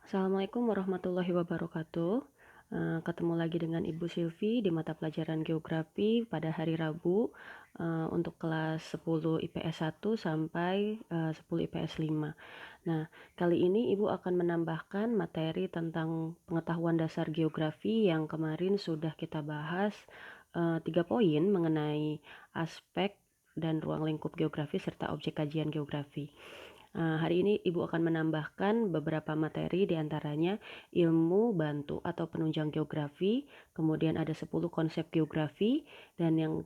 Assalamualaikum warahmatullahi wabarakatuh. Ketemu lagi dengan Ibu Silvi di mata pelajaran geografi pada hari Rabu untuk kelas 10 IPS 1 sampai 10 IPS 5. Nah, kali ini Ibu akan menambahkan materi tentang pengetahuan dasar geografi yang kemarin sudah kita bahas 3 poin mengenai aspek dan ruang lingkup geografi serta objek kajian geografi. Hari ini Ibu akan menambahkan beberapa materi diantaranya ilmu bantu atau penunjang geografi, kemudian ada 10 konsep geografi, dan yang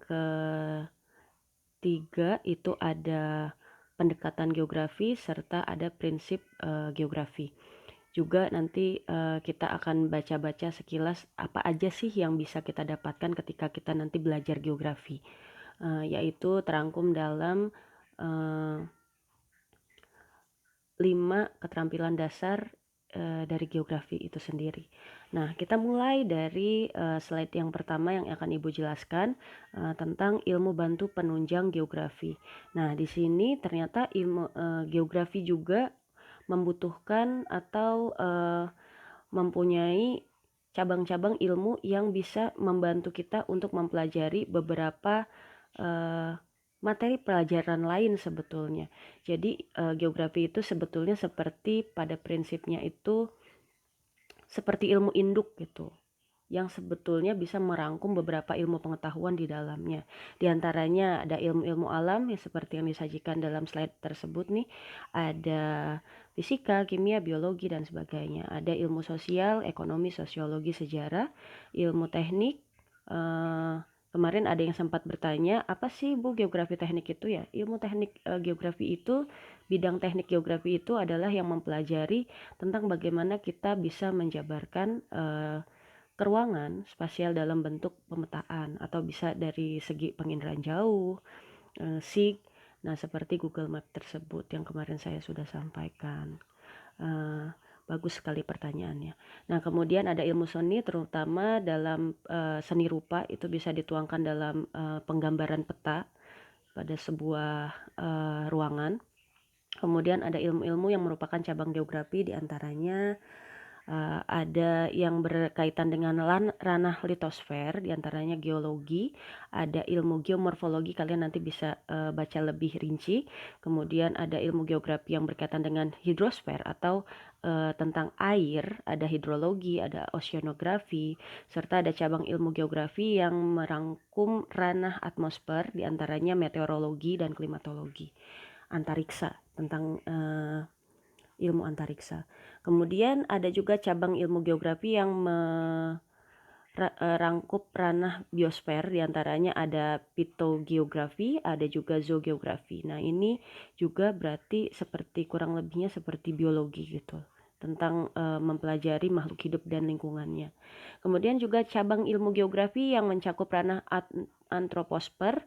ketiga itu ada pendekatan geografi serta ada prinsip geografi. Juga nanti kita akan baca-baca sekilas apa aja sih yang bisa kita dapatkan ketika kita nanti belajar geografi, yaitu terangkum dalam 5 keterampilan dasar dari geografi itu sendiri. Nah, kita mulai dari slide yang pertama yang akan Ibu jelaskan tentang ilmu bantu penunjang geografi. Nah, di sini ternyata ilmu geografi juga membutuhkan atau mempunyai cabang-cabang ilmu yang bisa membantu kita untuk mempelajari beberapa materi pelajaran lain sebetulnya. Jadi geografi itu sebetulnya seperti pada prinsipnya itu seperti ilmu induk gitu, yang sebetulnya bisa merangkum beberapa ilmu pengetahuan di dalamnya. Di antaranya ada ilmu-ilmu alam yang seperti yang disajikan dalam slide tersebut nih, ada fisika, kimia, biologi, dan sebagainya. Ada ilmu sosial, ekonomi, sosiologi, sejarah, ilmu teknik. Kemarin ada yang sempat bertanya, apa sih Bu geografi teknik itu ya? Ilmu teknik geografi itu, bidang teknik geografi itu adalah yang mempelajari tentang bagaimana kita bisa menjabarkan keruangan spasial dalam bentuk pemetaan atau bisa dari segi penginderaan jauh, SIG. Nah, seperti Google Map tersebut yang kemarin saya sudah sampaikan. Bagus sekali pertanyaannya. Nah, kemudian ada ilmu seni terutama dalam seni rupa itu bisa dituangkan dalam penggambaran peta pada sebuah ruangan. Kemudian ada ilmu-ilmu yang merupakan cabang geografi diantaranya ada yang berkaitan dengan ranah litosfer, diantaranya geologi, ada ilmu geomorfologi, kalian nanti bisa baca lebih rinci. Kemudian ada ilmu geografi yang berkaitan dengan hidrosfer atau tentang air, ada hidrologi, ada oceanografi, serta ada cabang ilmu geografi yang merangkum ranah atmosfer, diantaranya meteorologi dan klimatologi, antariksa, tentang ilmu antariksa. Kemudian ada juga cabang ilmu geografi yang merangkup ranah biosfer, diantaranya ada pitogeografi, ada juga zoogeografi. Nah, ini juga berarti seperti kurang lebihnya seperti biologi gitu, tentang mempelajari makhluk hidup dan lingkungannya. Kemudian juga cabang ilmu geografi yang mencakup ranah antroposfer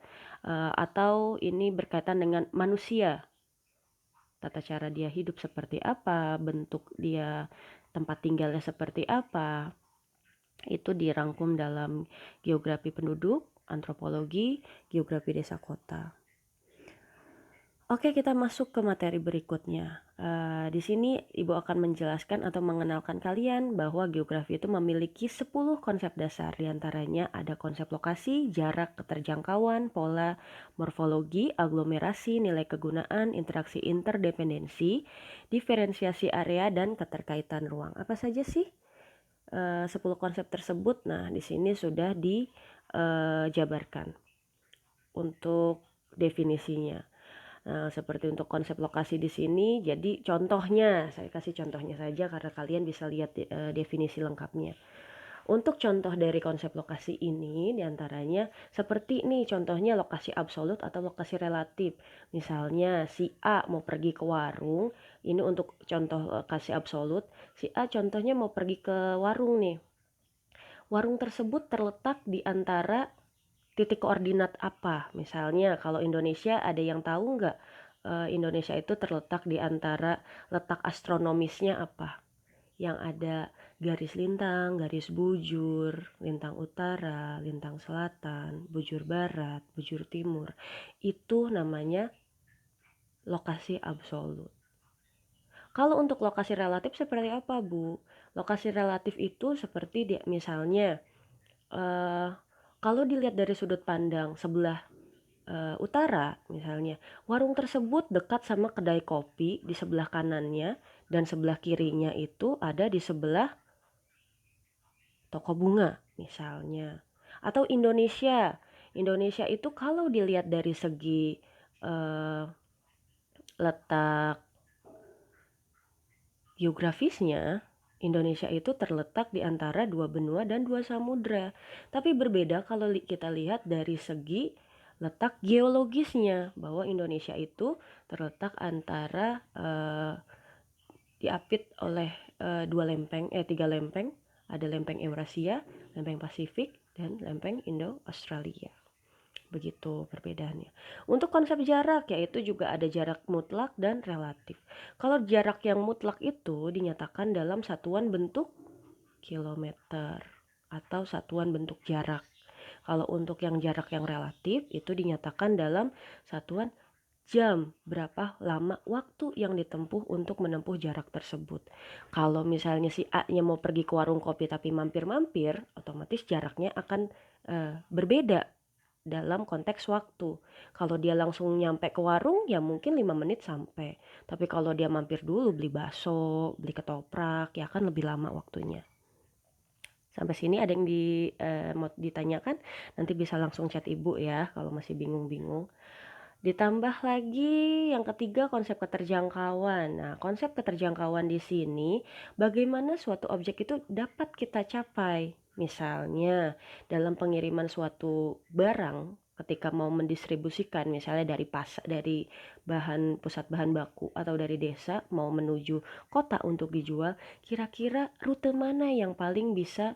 atau ini berkaitan dengan manusia, tata cara dia hidup seperti apa, bentuk dia tempat tinggalnya seperti apa, itu dirangkum dalam geografi penduduk, antropologi, geografi desa kota. Oke, kita masuk ke materi berikutnya. Di sini Ibu akan menjelaskan atau mengenalkan kalian bahwa geografi itu memiliki 10 konsep dasar. Di antaranya ada konsep lokasi, jarak, keterjangkauan, pola, morfologi, aglomerasi, nilai kegunaan, interaksi interdependensi, diferensiasi area, dan keterkaitan ruang. Apa saja sih 10 konsep tersebut? Nah, di sini sudah dijabarkan untuk definisinya. Nah, seperti untuk konsep lokasi di sini, jadi contohnya, saya kasih contohnya saja karena kalian bisa lihat definisi lengkapnya. Untuk contoh dari konsep lokasi ini, diantaranya seperti nih contohnya lokasi absolut atau lokasi relatif. Misalnya si A mau pergi ke warung, ini untuk contoh lokasi absolut. Si A contohnya mau pergi ke warung nih. Warung tersebut terletak di antara titik koordinat apa? Misalnya kalau Indonesia ada yang tahu nggak Indonesia itu terletak di antara letak astronomisnya apa? Yang ada garis lintang, garis bujur, lintang utara, lintang selatan, bujur barat, bujur timur. Itu namanya lokasi absolut. Kalau untuk lokasi relatif seperti apa, Bu? Lokasi relatif itu seperti misalnya kalau dilihat dari sudut pandang sebelah utara misalnya, warung tersebut dekat sama kedai kopi di sebelah kanannya dan sebelah kirinya itu ada di sebelah toko bunga misalnya. Atau Indonesia. Indonesia itu kalau dilihat dari segi letak geografisnya, Indonesia itu terletak di antara 2 benua dan 2 samudra. Tapi berbeda kalau kita lihat dari segi letak geologisnya, bahwa Indonesia itu terletak antara diapit oleh 3 lempeng, ada lempeng Eurasia, lempeng Pasifik, dan lempeng Indo-Australia. Begitu perbedaannya. Untuk konsep jarak, yaitu juga ada jarak mutlak dan relatif. Kalau jarak yang mutlak itu dinyatakan dalam satuan bentuk kilometer atau satuan bentuk jarak. Kalau untuk yang jarak yang relatif itu dinyatakan dalam satuan jam, berapa lama waktu yang ditempuh untuk menempuh jarak tersebut. Kalau misalnya si A-nya mau pergi ke warung kopi tapi mampir-mampir, otomatis jaraknya akan berbeda dalam konteks waktu. Kalau dia langsung nyampe ke warung ya mungkin 5 menit sampai. Tapi kalau dia mampir dulu beli bakso, beli ketoprak ya kan lebih lama waktunya. Sampai sini ada yang mau ditanyakan? Nanti bisa langsung chat Ibu ya kalau masih bingung-bingung. Ditambah lagi yang ketiga konsep keterjangkauan. Nah, konsep keterjangkauan di sini bagaimana suatu objek itu dapat kita capai. Misalnya dalam pengiriman suatu barang ketika mau mendistribusikan misalnya dari pusat bahan baku atau dari desa mau menuju kota untuk dijual, kira-kira rute mana yang paling bisa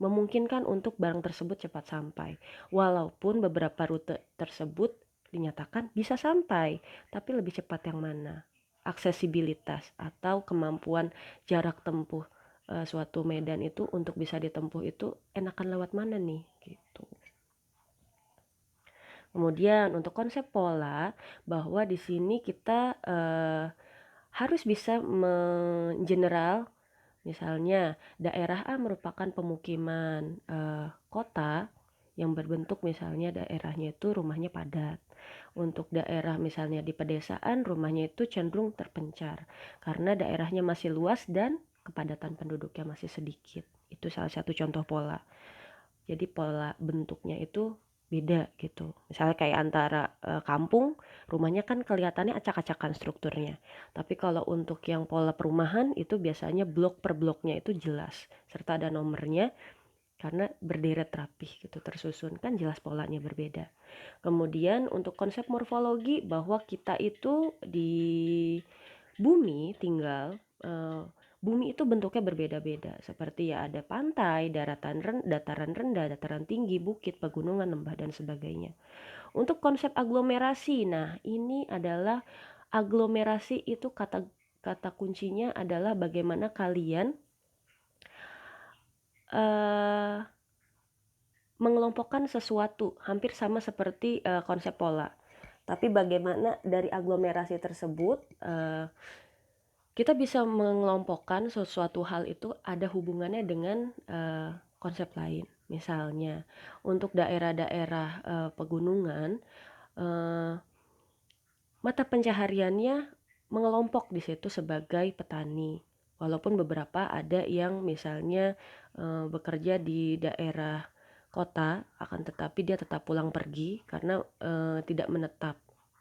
memungkinkan untuk barang tersebut cepat sampai. Walaupun beberapa rute tersebut dinyatakan bisa sampai, tapi lebih cepat yang mana? Aksesibilitas atau kemampuan jarak tempuh suatu medan itu untuk bisa ditempuh itu enakan lewat mana nih gitu. Kemudian untuk konsep pola, bahwa di sini kita harus bisa mengeneral. Misalnya daerah A merupakan pemukiman kota yang berbentuk misalnya daerahnya itu rumahnya padat. Untuk daerah misalnya di pedesaan rumahnya itu cenderung terpencar karena daerahnya masih luas dan kepadatan penduduknya masih sedikit. Itu salah satu contoh pola. Jadi pola bentuknya itu beda gitu. Misalnya kayak antara kampung, rumahnya kan kelihatannya acak-acakan strukturnya. Tapi kalau untuk yang pola perumahan itu biasanya blok per bloknya itu jelas serta ada nomornya karena berderet rapih gitu, tersusun, kan jelas polanya berbeda. Kemudian untuk konsep morfologi, bahwa kita itu di bumi tinggal, bumi itu bentuknya berbeda-beda, seperti ya ada pantai, dataran rendah, dataran tinggi, bukit, pegunungan, lembah, dan sebagainya. Untuk konsep aglomerasi, nah ini adalah aglomerasi itu kata kuncinya adalah bagaimana kalian mengelompokkan sesuatu hampir sama seperti konsep pola. Tapi bagaimana dari aglomerasi tersebut kita bisa mengelompokkan sesuatu hal itu ada hubungannya dengan konsep lain. Misalnya untuk daerah-daerah pegunungan, mata pencahariannya mengelompok di situ sebagai petani. Walaupun beberapa ada yang misalnya bekerja di daerah kota, akan tetapi dia tetap pulang pergi karena tidak menetap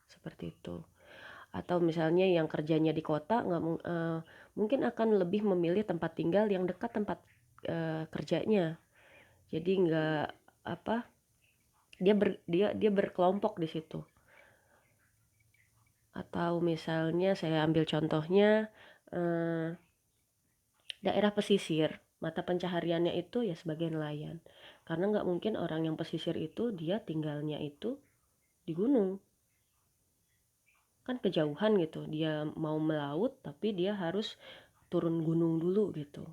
seperti itu. Atau misalnya yang kerjanya di kota mungkin akan lebih memilih tempat tinggal yang dekat tempat kerjanya. Jadi nggak dia berkelompok di situ. Atau misalnya saya ambil contohnya daerah pesisir, mata pencahariannya itu ya sebagai nelayan. Karena nggak mungkin orang yang pesisir itu dia tinggalnya itu di gunung. Kan kejauhan gitu, dia mau melaut tapi dia harus turun gunung dulu gitu.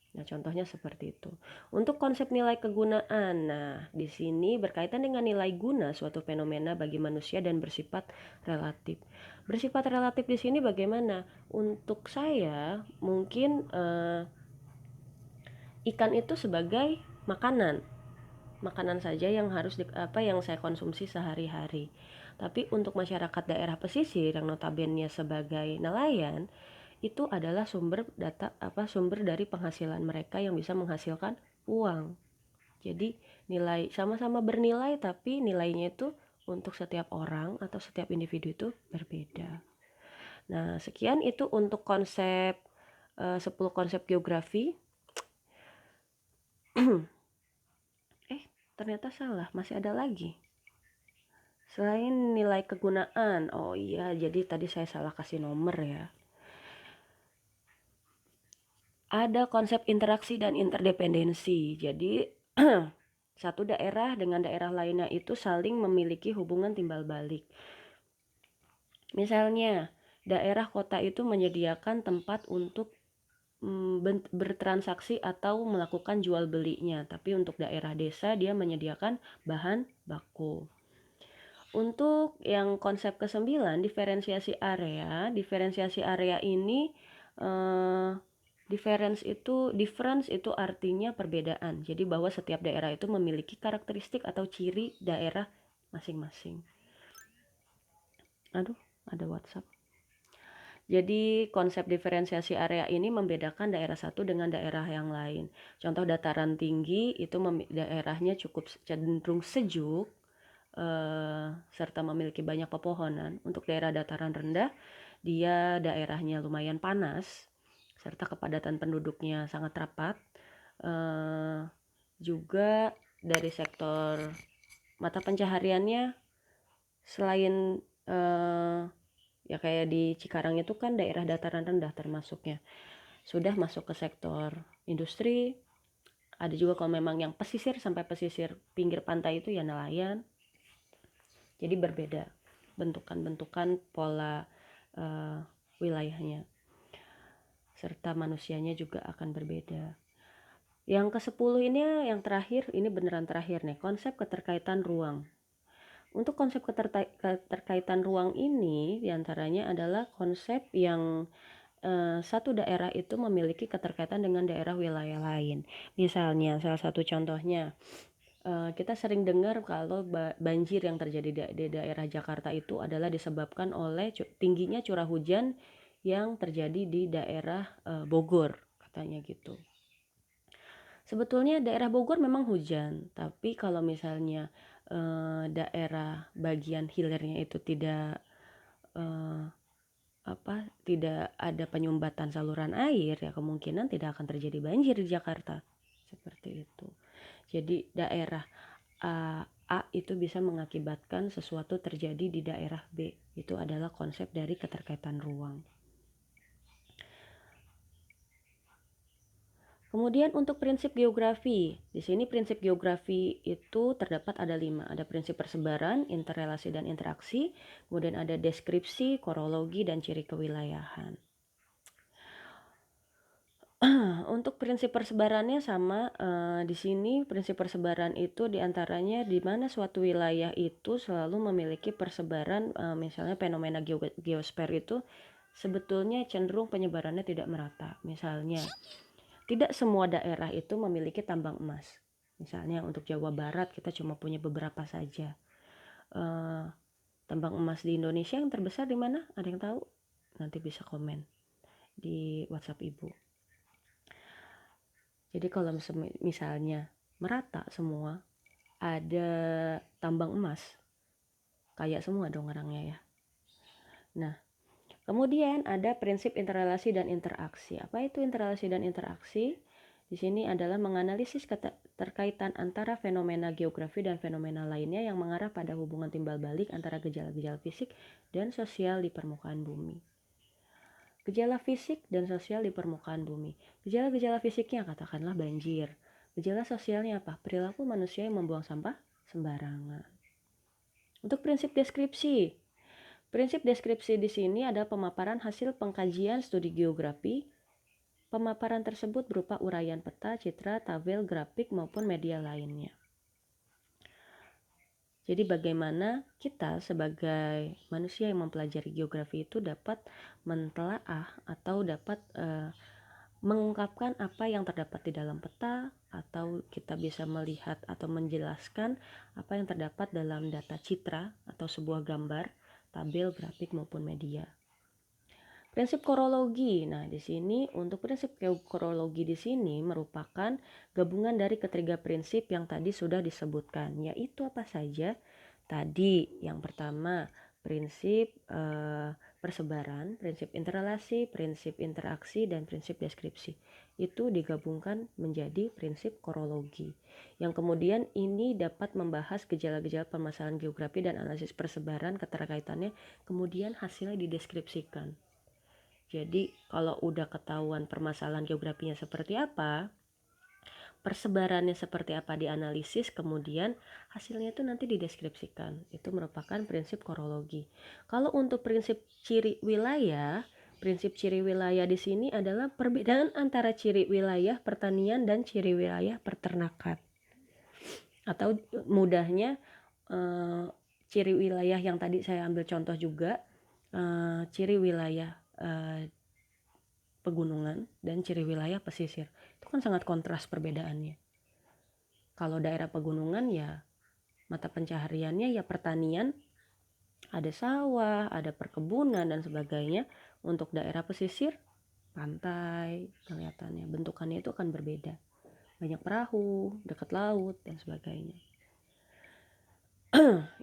Nah, contohnya seperti itu. Untuk konsep nilai kegunaan, nah di sini berkaitan dengan nilai guna suatu fenomena bagi manusia dan bersifat relatif. Bersifat relatif di sini bagaimana? Untuk saya mungkin ikan itu sebagai makanan, makanan saja yang harus yang saya konsumsi sehari-hari. Tapi untuk masyarakat daerah pesisir yang notabene sebagai nelayan, itu adalah sumber dari penghasilan mereka yang bisa menghasilkan uang. Jadi nilai sama-sama bernilai, tapi nilainya itu untuk setiap orang atau setiap individu itu berbeda. Nah, sekian itu untuk 10 konsep geografi. Ternyata salah, masih ada lagi. Selain nilai kegunaan, oh iya, jadi tadi saya salah kasih nomor ya. Ada konsep interaksi dan interdependensi. Jadi satu daerah dengan daerah lainnya itu saling memiliki hubungan timbal balik. Misalnya, daerah kota itu menyediakan tempat untuk bertransaksi atau melakukan jual belinya, tapi untuk daerah desa dia menyediakan bahan baku. Untuk yang konsep ke-9, diferensiasi area ini difference itu artinya perbedaan. Jadi bahwa setiap daerah itu memiliki karakteristik atau ciri daerah masing-masing. Aduh, ada WhatsApp. Jadi konsep diferensiasi area ini membedakan daerah satu dengan daerah yang lain. Contoh dataran tinggi itu daerahnya cukup cenderung sejuk serta memiliki banyak pepohonan. Untuk daerah dataran rendah, dia daerahnya lumayan panas serta kepadatan penduduknya sangat rapat. Juga dari sektor mata pencahariannya, selain ya kayak di Cikarang itu kan daerah dataran rendah termasuknya, sudah masuk ke sektor industri. Ada juga kalau memang yang pesisir sampai pesisir pinggir pantai itu ya nelayan. Jadi berbeda bentukan-bentukan pola wilayahnya, serta manusianya juga akan berbeda. Yang ke-10 ini yang terakhir, ini beneran terakhir nih, konsep keterkaitan ruang. Untuk konsep keterkaitan ruang ini diantaranya adalah konsep yang satu daerah itu memiliki keterkaitan dengan daerah wilayah lain. Misalnya salah satu contohnya, kita sering dengar kalau banjir yang terjadi di daerah Jakarta itu adalah disebabkan oleh tingginya curah hujan yang terjadi di daerah Bogor, katanya gitu. Sebetulnya daerah Bogor memang hujan, tapi kalau misalnya daerah bagian hilirnya itu tidak ada penyumbatan saluran air, ya kemungkinan tidak akan terjadi banjir di Jakarta. Seperti itu. Jadi daerah A itu bisa mengakibatkan sesuatu terjadi di daerah B. Itu adalah konsep dari keterkaitan ruang. Kemudian untuk prinsip geografi, di sini prinsip geografi itu terdapat ada 5. Ada prinsip persebaran, interrelasi dan interaksi, kemudian ada deskripsi, korologi, dan ciri kewilayahan. Untuk prinsip persebarannya sama, di sini prinsip persebaran itu diantaranya di mana suatu wilayah itu selalu memiliki persebaran, misalnya fenomena geosfer itu sebetulnya cenderung penyebarannya tidak merata. Misalnya, tidak semua daerah itu memiliki tambang emas. Misalnya untuk Jawa Barat kita cuma punya beberapa saja. Tambang emas di Indonesia yang terbesar di mana? Ada yang tahu? Nanti bisa komen di WhatsApp Ibu. Jadi kalau misalnya merata semua, ada tambang emas, kaya semua dong orangnya ya. Nah, kemudian ada prinsip interrelasi dan interaksi. Apa itu interrelasi dan interaksi? Di sini adalah menganalisis keterkaitan antara fenomena geografi dan fenomena lainnya yang mengarah pada hubungan timbal balik antara gejala-gejala fisik dan sosial di permukaan bumi. Gejala fisik dan sosial di permukaan bumi. Gejala-gejala fisiknya katakanlah banjir. Gejala sosialnya apa? Perilaku manusia yang membuang sampah sembarangan. Untuk prinsip deskripsi. Prinsip deskripsi di sini adalah pemaparan hasil pengkajian studi geografi Pemaparan tersebut berupa uraian peta, citra, tabel, grafik, maupun media lainnya. Jadi bagaimana kita sebagai manusia yang mempelajari geografi itu dapat mentelaah atau dapat mengungkapkan apa yang terdapat di dalam peta, atau kita bisa melihat atau menjelaskan apa yang terdapat dalam data citra atau sebuah gambar, tabel, grafik, maupun media. Prinsip korologi. Nah, di sini untuk prinsip korologi di sini merupakan gabungan dari ketiga prinsip yang tadi sudah disebutkan, yaitu apa saja? Tadi yang pertama prinsip persebaran, prinsip interrelasi, prinsip interaksi, dan prinsip deskripsi. Itu digabungkan menjadi prinsip korologi. Yang kemudian ini dapat membahas gejala-gejala permasalahan geografi dan analisis persebaran keterkaitannya, kemudian hasilnya dideskripsikan. Jadi kalau udah ketahuan permasalahan geografinya seperti apa, persebarannya seperti apa dianalisis, kemudian hasilnya itu nanti dideskripsikan. Itu merupakan prinsip korologi. Kalau untuk prinsip ciri wilayah di sini adalah perbedaan antara ciri wilayah pertanian dan ciri wilayah peternakan. Atau mudahnya ciri wilayah yang tadi saya ambil contoh juga, ciri wilayah pegunungan dan ciri wilayah pesisir. Itu kan sangat kontras perbedaannya. Kalau daerah pegunungan ya mata pencahariannya ya pertanian, ada sawah, ada perkebunan dan sebagainya. Untuk daerah pesisir, pantai, kelihatannya bentukannya itu akan berbeda. Banyak perahu, dekat laut dan sebagainya.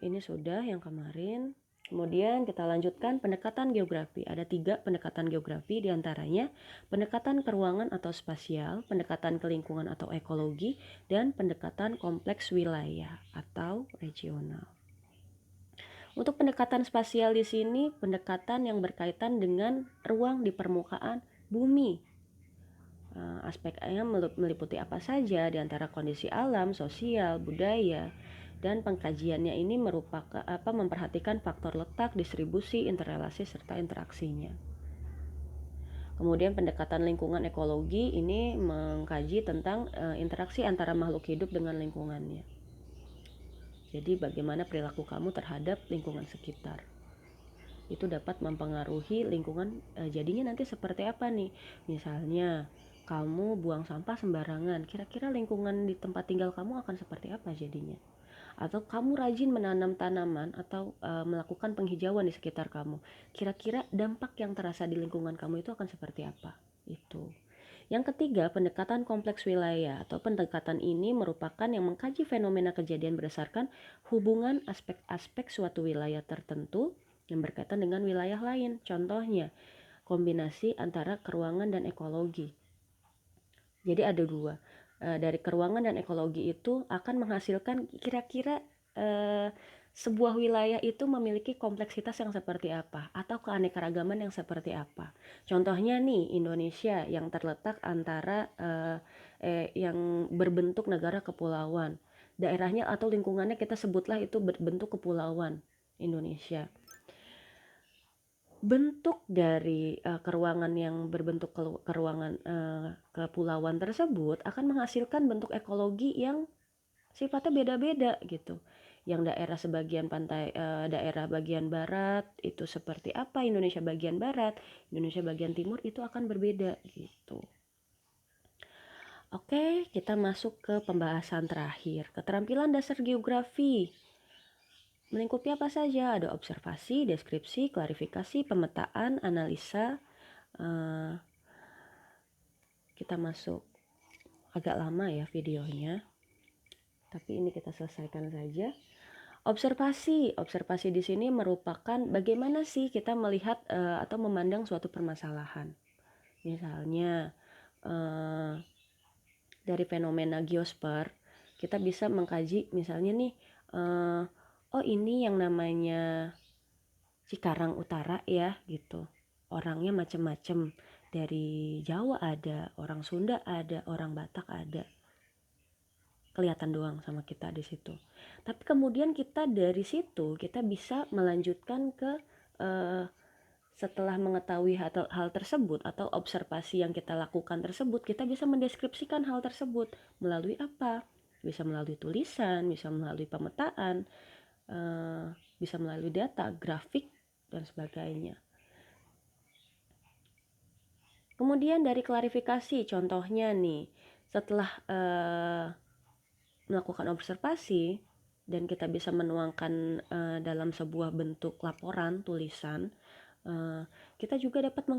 Ini sudah yang kemarin. Kemudian kita lanjutkan pendekatan geografi. Ada 3 pendekatan geografi, diantaranya pendekatan ke ruangan atau spasial, pendekatan ke lingkungan atau ekologi, dan pendekatan kompleks wilayah atau regional. Untuk pendekatan spasial di sini, pendekatan yang berkaitan dengan ruang di permukaan bumi. Aspeknya meliputi apa saja, diantara kondisi alam, sosial, budaya, dan pengkajiannya ini merupakan memperhatikan faktor letak, distribusi, interrelasi, serta interaksinya. Kemudian pendekatan lingkungan ekologi ini mengkaji tentang interaksi antara makhluk hidup dengan lingkungannya. Jadi bagaimana perilaku kamu terhadap lingkungan sekitar. Itu dapat mempengaruhi lingkungan, jadinya nanti seperti apa nih. Misalnya kamu buang sampah sembarangan, kira-kira lingkungan di tempat tinggal kamu akan seperti apa jadinya. Atau kamu rajin menanam tanaman atau melakukan penghijauan di sekitar kamu, kira-kira dampak yang terasa di lingkungan kamu itu akan seperti apa. Itu. Yang ketiga, pendekatan kompleks wilayah atau pendekatan ini merupakan yang mengkaji fenomena kejadian berdasarkan hubungan aspek-aspek suatu wilayah tertentu yang berkaitan dengan wilayah lain. Contohnya, kombinasi antara keruangan dan ekologi. Jadi ada 2. Dari keruangan dan ekologi itu akan menghasilkan kira-kira sebuah wilayah itu memiliki kompleksitas yang seperti apa atau keanekaragaman yang seperti apa. Contohnya nih, Indonesia yang terletak antara yang berbentuk negara kepulauan. Daerahnya atau lingkungannya kita sebutlah itu berbentuk kepulauan Indonesia. Bentuk dari keruangan yang berbentuk keruangan kepulauan tersebut akan menghasilkan bentuk ekologi yang sifatnya beda-beda gitu. Yang daerah sebagian pantai, daerah bagian barat itu seperti apa, Indonesia bagian barat, Indonesia bagian timur itu akan berbeda gitu. Oke, kita masuk ke pembahasan terakhir, keterampilan dasar geografi. Melingkupi apa saja? Ada observasi, deskripsi, klarifikasi, pemetaan, analisa. Kita masuk agak lama ya videonya, tapi ini kita selesaikan saja. Observasi di sini merupakan bagaimana sih kita melihat atau memandang suatu permasalahan. Misalnya dari fenomena geosper, kita bisa mengkaji misalnya nih, oh ini yang namanya Cikarang Utara ya gitu. Orangnya macam-macam. Dari Jawa ada, orang Sunda ada, orang Batak ada. Kelihatan doang sama kita di situ. Tapi kemudian kita dari situ kita bisa melanjutkan ke setelah mengetahui hal tersebut atau observasi yang kita lakukan tersebut, kita bisa mendeskripsikan hal tersebut melalui apa? Bisa melalui tulisan, bisa melalui pemetaan, bisa melalui data, grafik, dan sebagainya. Kemudian dari klarifikasi, contohnya nih, setelah melakukan observasi dan kita bisa menuangkan dalam sebuah bentuk laporan, tulisan, kita juga dapat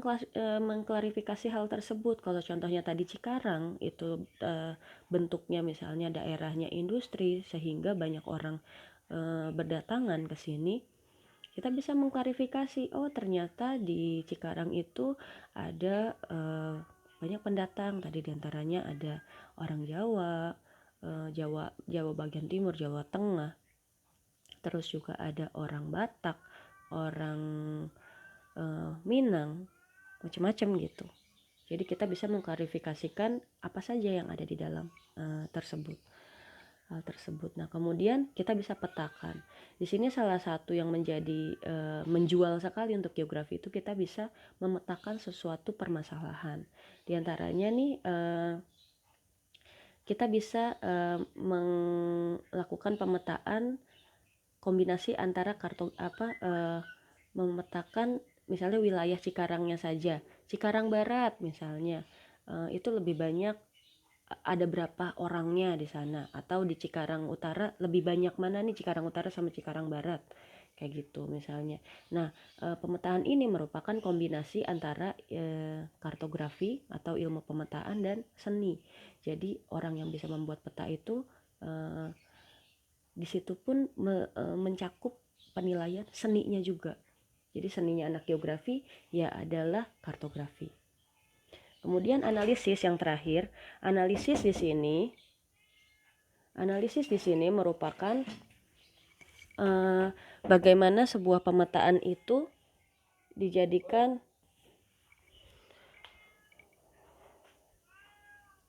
mengklarifikasi hal tersebut. Kalau contohnya tadi Cikarang itu bentuknya misalnya daerahnya industri sehingga banyak orang berdatangan ke sini, kita bisa mengklarifikasi, oh ternyata di Cikarang itu ada banyak pendatang, tadi diantaranya ada orang Jawa, Jawa bagian timur, Jawa Tengah, terus juga ada orang Batak, orang Minang, macam-macam gitu. Jadi kita bisa mengklarifikasikan apa saja yang ada di dalam hal tersebut. Nah, kemudian kita bisa petakan. Di sini salah satu yang menjadi menjual sekali untuk geografi itu kita bisa memetakan sesuatu permasalahan. Di antaranya nih kita bisa melakukan pemetaan kombinasi antara memetakan misalnya wilayah Cikarangnya saja, Cikarang Barat misalnya, itu lebih banyak, ada berapa orangnya di sana, atau di Cikarang Utara lebih banyak mana nih Cikarang Utara sama Cikarang Barat, kayak gitu misalnya. Nah, pemetaan ini merupakan kombinasi antara kartografi atau ilmu pemetaan dan seni. Jadi orang yang bisa membuat peta itu di situ pun mencakup penilaian seninya juga. Jadi seninya anak geografi ya adalah kartografi. Kemudian analisis yang terakhir, analisis di sini merupakan bagaimana sebuah pemetaan itu dijadikan